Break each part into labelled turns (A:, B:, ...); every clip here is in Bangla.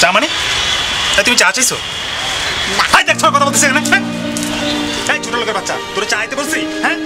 A: চা মানে তুমি চা চাইছো? হাই দেখ কথা বলতেছে এখানে। হ্যাঁ ছোট লোকের বাচ্চা, তোরে চা আইতে বলছি? হ্যাঁ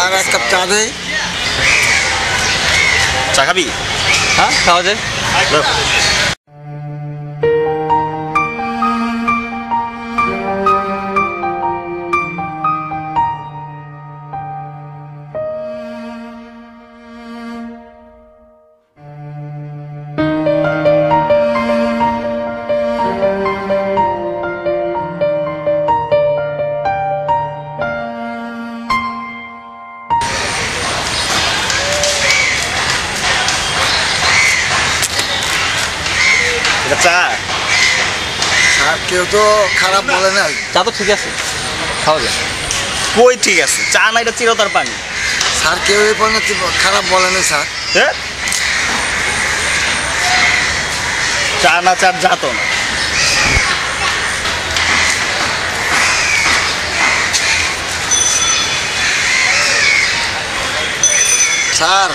B: আর এক কাপ চা দে।
A: চা খাবি?
B: হ্যাঁ খাওয়া যায়।
A: চা
B: আর কেউ তো খারাপ বলে না।
A: চা তো ঠিক আছে, খাওয়া যায়। কই ঠিক আছে? চা না, এটা চিরতার পানি।
B: স্যার কেউ এই পর্যন্ত খারাপ বলে না স্যার।
A: চা না চার যাত না।
B: স্যার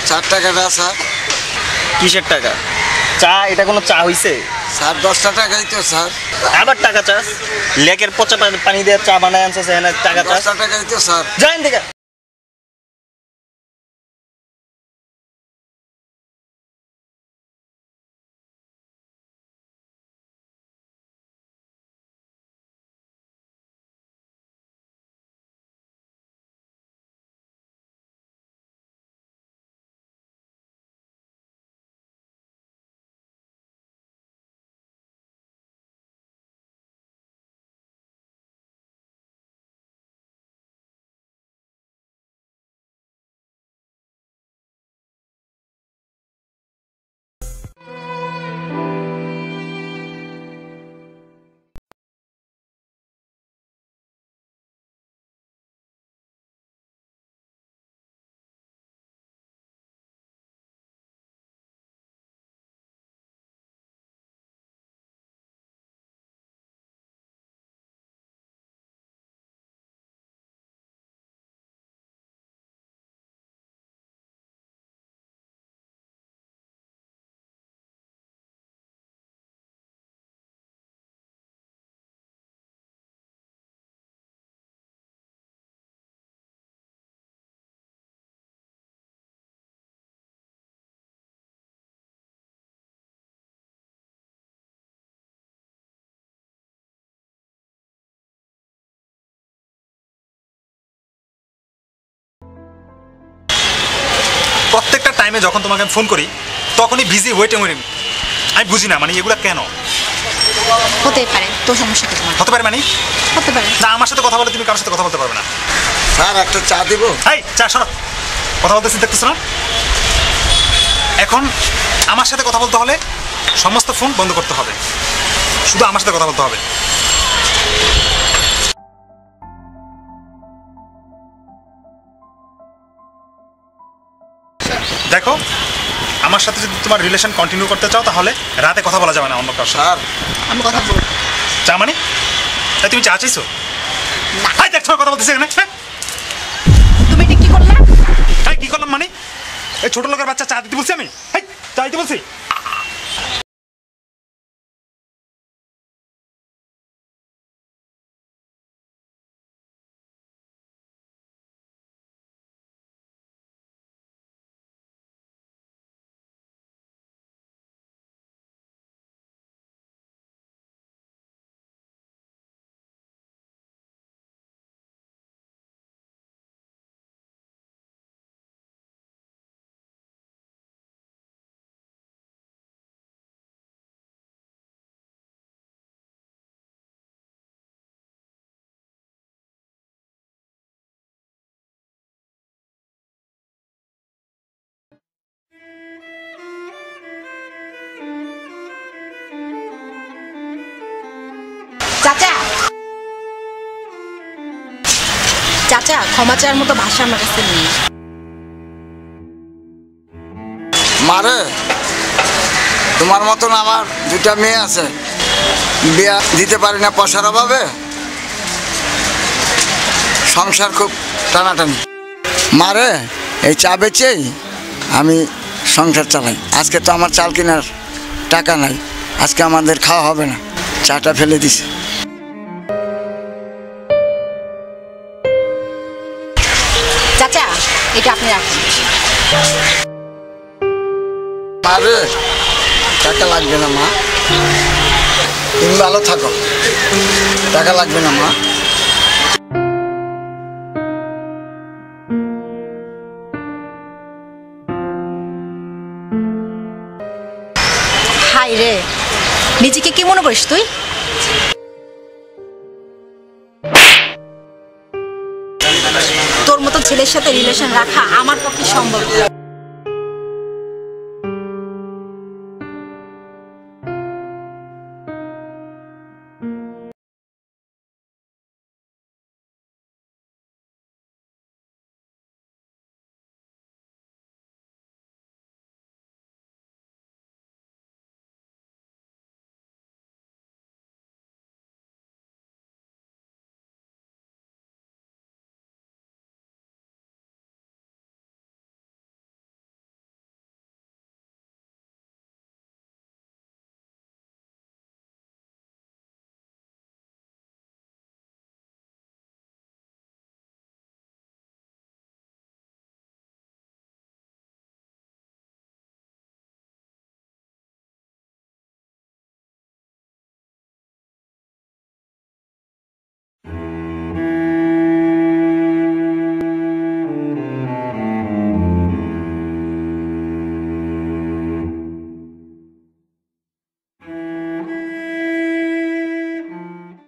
B: 4 টাকাটা স্যার।
A: কিসের টাকা? চা এটা কোনো চা হইছে?
B: স্যার 10টা টাকাই তো স্যার।
A: আবার টাকা চাস? লেকের পচা পানি দিয়ে চা বানায় আনছে, টাকা চাস?
B: 10টা টাকাই তো স্যার।
A: যাই দেখা। টাইমে যখন তোমাকে আমি ফোন করি তখনই বিজি ওয়েটিং। আমি বুঝি না মানে এগুলো কেন
C: হতে পারে, তো সমস্যা কি তোমার?
A: হতে পারে মানে?
C: হতে পারে
A: না, আমার সাথে কথা বলে তুমি কারোর সাথে কথা বলতে পারবে না।
B: স্যার একটা চা দিব?
A: এই চা সরো, কথা বলতেছি দেখতেছো না? এখন আমার সাথে কথা বলতে হলে সমস্ত ফোন বন্ধ করতে হবে, শুধু আমার সাথে কথা বলতে হবে। দেখো, আমার সাথে যদি তোমার রিলেশন কন্টিনিউ করতে চাও তাহলে রাতে কথা বলা যাবে না অন্য কারোর সাথে।
B: স্যার
C: আমি কথা বলবো
A: চা মানে? তাই তুমি চা চাইছো?
C: না।
A: হাই দেখছো কথা বলতেছি এখানে, হ্যাঁ?
C: তুমি এটা কি করলে?
A: হাই কি করলাম মানে? এই ছোট লোকের বাচ্চা চা দিতে বলছি আমি? হাই চা দিতে বলছি?
C: চাচা, চাচা ক্ষমা চাওয়ার মতো ভাষা আমার কাছে নেই।
B: মারে, তোমার মতন আমার দুটা মেয়ে আছে, বিয়া দিতে পারি না পয়সার অভাবে, সংসার খুব টানাটানি। মারে, এই চা বেচেই আমি সংসার চালাই। আজকে তো আমার চাল কেনার টাকা নাই, আজকে আমাদের খাওয়া হবে না, চাটা ফেলে দিছে।
C: চাচা এটা আপনি রাখুন।
B: মারে, টাকা লাগবে না মা, তুমি ভালো থাকো, টাকা লাগবে না মা।
C: হাই রে, নিজেকে কি মনে করিস তুই? তোর মতো ছেলের সাথে রিলেশন রাখা আমার পক্ষে সম্ভব না।